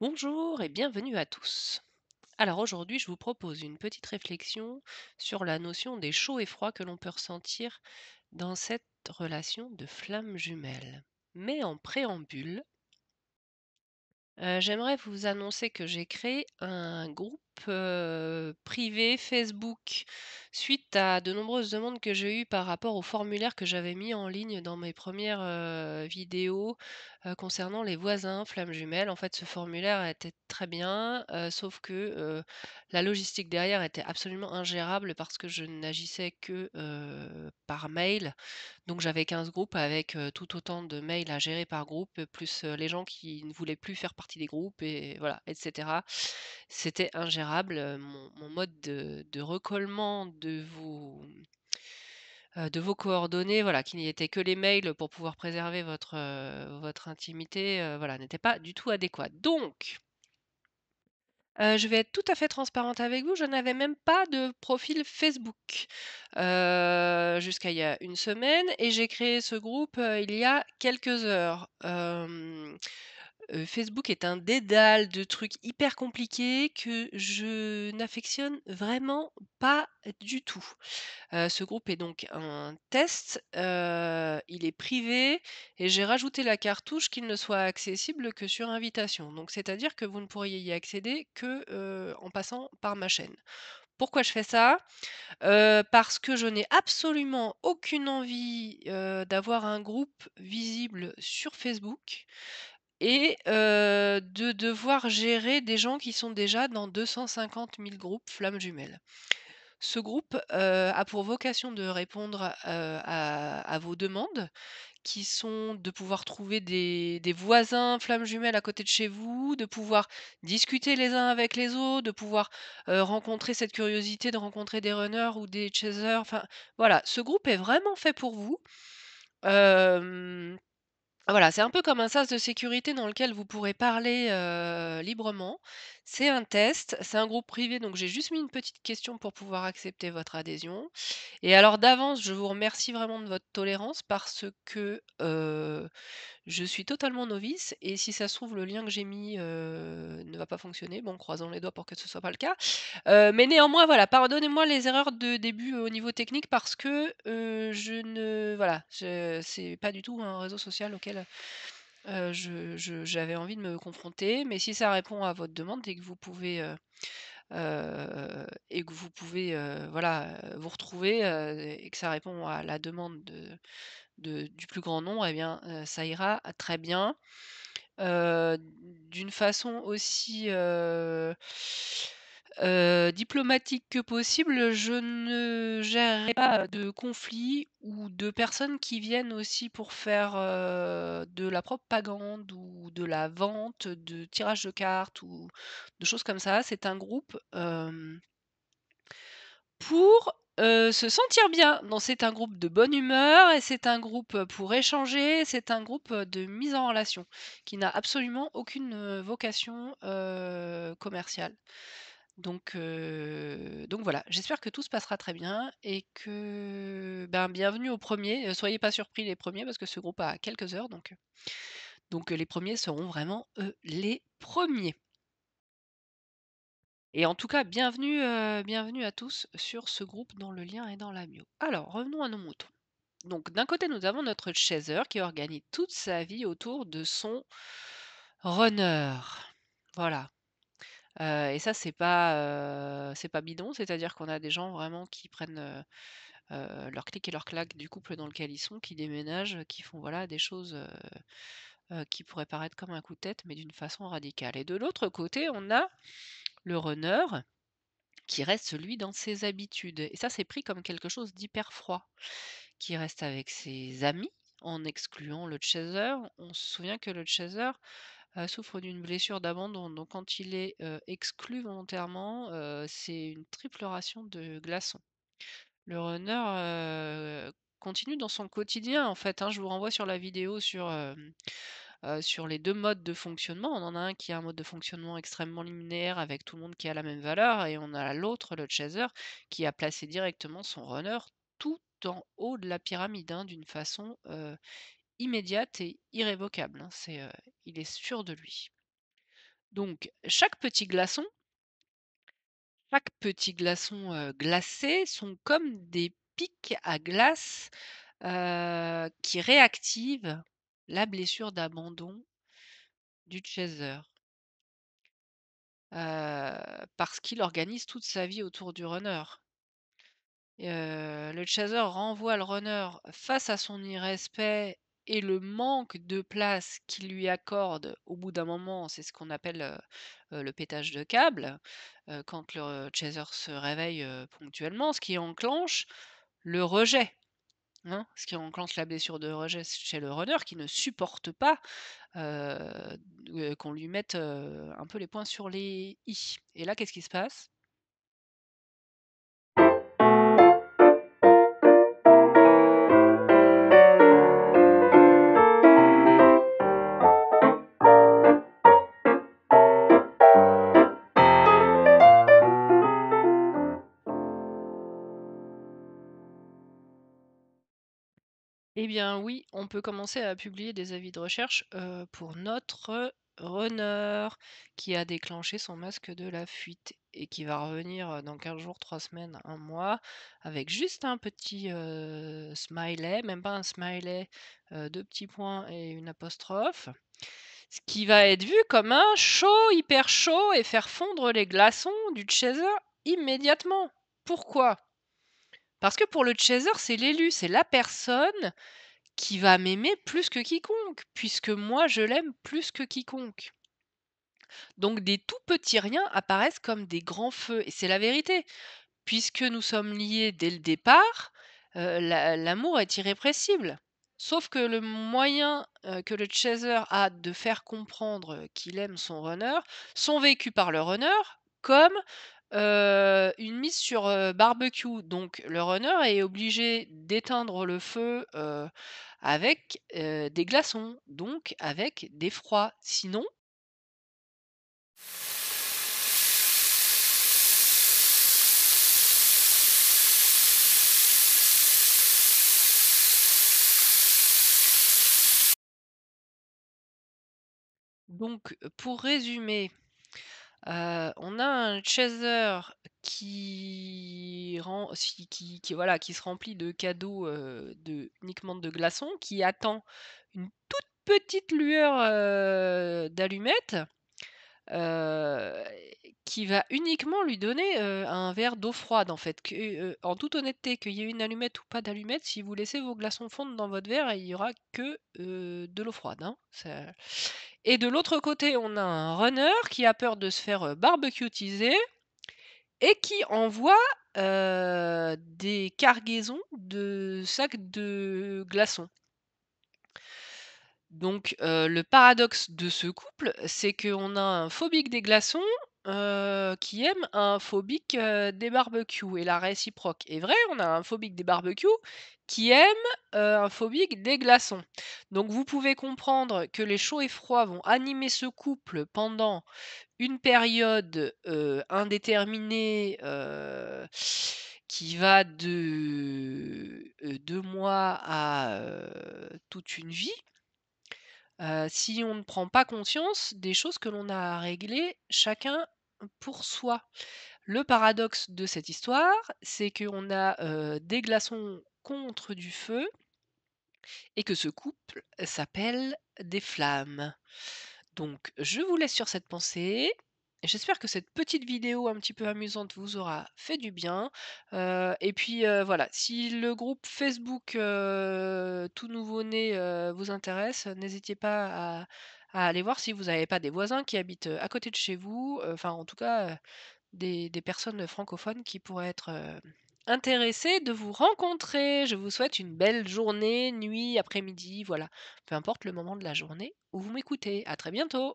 Bonjour et bienvenue à tous. Alors aujourd'hui, je vous propose une petite réflexion sur la notion des chauds et froids que l'on peut ressentir dans cette relation de flammes jumelles. Mais en préambule, j'aimerais vous annoncer que j'ai créé un groupe, privé Facebook suite à de nombreuses demandes que j'ai eues par rapport au formulaire que j'avais mis en ligne dans mes premières vidéos, concernant les voisins flammes jumelles. En fait, ce formulaire était très bien, sauf que, la logistique derrière était absolument ingérable parce que je n'agissais que, par mail. Donc j'avais 15 groupes avec, tout autant de mails à gérer par groupe, plus, les gens qui ne voulaient plus faire partie des groupes et voilà et cetera. C'était ingérable, mon mode de recollement de vos coordonnées, voilà, qui n'étaient que les mails pour pouvoir préserver votre intimité, voilà, n'était pas du tout adéquat. Donc je vais être tout à fait transparente avec vous, je n'avais même pas de profil Facebook, jusqu'à il y a une semaine et j'ai créé ce groupe, il y a quelques heures. Facebook est un dédale de trucs hyper compliqués que je n'affectionne vraiment pas du tout. Ce groupe est donc un test, il est privé et j'ai rajouté la cartouche qu'il ne soit accessible que sur invitation. Donc c'est-à-dire que vous ne pourriez y accéder que, en passant par ma chaîne. Pourquoi je fais ça? Parce que je n'ai absolument aucune envie, d'avoir un groupe visible sur Facebook et de devoir gérer des gens qui sont déjà dans 250 000 groupes flammes jumelles. Ce groupe, a pour vocation de répondre, à vos demandes qui sont de pouvoir trouver des voisins flammes jumelles à côté de chez vous, de pouvoir discuter les uns avec les autres, de pouvoir, rencontrer cette curiosité de rencontrer des runners ou des chasers, enfin voilà, ce groupe est vraiment fait pour vous. Hem voilà, c'est un peu comme un sas de sécurité dans lequel vous pourrez parler, librement. C'est un test, c'est un groupe privé, donc j'ai juste mis une petite question pour pouvoir accepter votre adhésion et alors d'avance, je vous remercie vraiment de votre tolérance parce que, je suis totalement novice et si ça se trouve le lien que j'ai mis, ne va pas fonctionner. Bon, croisons les doigts pour que ce soit pas le cas. Mais néanmoins, voilà, pardonnez-moi les erreurs de début au niveau technique parce que, je ne voilà, je c'est pas du tout un réseau social auquel, j'avais envie de me confronter. Mais si ça répond à votre demande et que vous pouvez, voilà, vous retrouver, et que ça répond à la demande du plus grand nombre et bien, ça ira très bien. D'une façon aussi, diplomatique que possible, je ne gérerai pas de conflits ou de personnes qui viennent aussi pour faire, de la propagande ou de la vente, de tirage de cartes ou de choses comme ça. C'est un groupe, pour, se sentir bien. Non, c'est un groupe de bonne humeur et c'est un groupe, pour échanger, c'est un groupe, de mise en relation qui n'a absolument aucune, vocation, commerciale. Donc voilà, j'espère que tout se passera très bien et que, ben, bienvenue aux premiers. Soyez pas surpris les premiers parce que ce groupe a quelques heures donc les premiers seront vraiment, les premiers. Et en tout cas, bienvenue à tous sur ce groupe dont le lien est dans la bio. Alors, revenons à nos moutons. Donc, d'un côté, nous avons notre chaser qui organise toute sa vie autour de son runner. Voilà. Et ça, c'est pas bidon, c'est-à-dire qu'on a des gens vraiment qui prennent leur clic et leur claque du couple dans lequel ils sont, qui déménagent, qui font voilà des choses qui pourraient paraître comme un coup de tête, mais d'une façon radicale. Et de l'autre côté, on a le runner qui reste celui dans ses habitudes et ça, c'est pris comme quelque chose d'hyper froid, qui reste avec ses amis en excluant le chaser. On se souvient que le chaser, souffre d'une blessure d'abandon, donc quand il est, exclu volontairement, c'est une triple ration de glaçons. Le runner, continue dans son quotidien, en fait, hein. Je vous renvoie sur la vidéo sur les 2 modes de fonctionnement. On en a un qui a un mode de fonctionnement extrêmement linéaire avec tout le monde qui a la même valeur et on a l'autre, le chaser, qui a placé directement son runner tout en haut de la pyramide, hein, d'une façon, immédiate et irrévocable, hein. Il est sûr de lui. Donc chaque petit glaçon, glacé sont comme des pics à glace, qui réactivent la blessure d'abandon du chaser, parce qu'il organise toute sa vie autour du runner. Le chaser renvoie le runner face à son irrespect et le manque de place qu'il lui accorde au bout d'un moment, c'est ce qu'on appelle, le pétage de câble, quand le chaser se réveille, ponctuellement, ce qui enclenche le rejet, hein. Ce qui enclenche la blessure de rejet chez le runner qui ne supporte pas, qu'on lui mette, un peu les points sur les i. Et là, qu'est-ce qui se passe? Eh bien oui, on peut commencer à publier des avis de recherche, pour notre runner qui a déclenché son masque de la fuite et qui va revenir, dans 15 jours, 3 semaines, un mois, avec juste un petit, smiley, même pas un smiley, 2 petits points et une apostrophe. Ce qui va être vu comme un chaud, hyper chaud et faire fondre les glaçons du chaser immédiatement. Pourquoi? Parce que pour le chaser, c'est l'élu, c'est la personne qui va m'aimer plus que quiconque, puisque moi je l'aime plus que quiconque. Donc des tout petits riens apparaissent comme des grands feux, et c'est la vérité. Puisque nous sommes liés dès le départ, l'amour est irrépressible. Sauf que le moyen, que le chaser a de faire comprendre, qu'il aime son runner, sont vécus par le runner comme, une mise sur, barbecue. Donc le runner est obligé d'éteindre le feu, avec, des glaçons, donc avec des froids. Sinon pour résumer, on a un chaser voilà, qui se remplit de cadeaux, uniquement de glaçons, qui attend une toute petite lueur, d'allumette, heu, qui va uniquement lui donner, un verre d'eau froide, en fait. En toute honnêteté, qu'il y ait une allumette ou pas d'allumette, si vous laissez vos glaçons fondre dans votre verre, il y aura que, de l'eau froide, hein. Et de l'autre côté, on a un runner qui a peur de se faire, barbecuetiser et qui envoie, des cargaisons de sacs de glaçons. Donc, le paradoxe de ce couple, c'est qu'on a un phobique des glaçons, qui aime un phobique, des barbecues, et la réciproque est vraie. On a un phobique des barbecues qui aime, un phobique des glaçons. Donc vous pouvez comprendre que les chauds et froids vont animer ce couple pendant une période, indéterminée, qui va de, 2 mois à, toute une vie, si on ne prend pas conscience des choses que l'on a à régler chacun pour soi. Le paradoxe de cette histoire, c'est qu'on a, des glaçons contre du feu et que ce couple s'appelle des flammes. Donc je vous laisse sur cette pensée. J'espère que cette petite vidéo un petit peu amusante vous aura fait du bien. Et puis, voilà, si le groupe Facebook, Tout nouveau-né, vous intéresse, n'hésitez pas à aller voir si vous n'avez pas des voisins qui habitent, à côté de chez vous, enfin en tout cas, des personnes francophones qui pourraient être, intéressées de vous rencontrer. Je vous souhaite une belle journée, nuit, après-midi, voilà, peu importe le moment de la journée où vous m'écoutez. À très bientôt.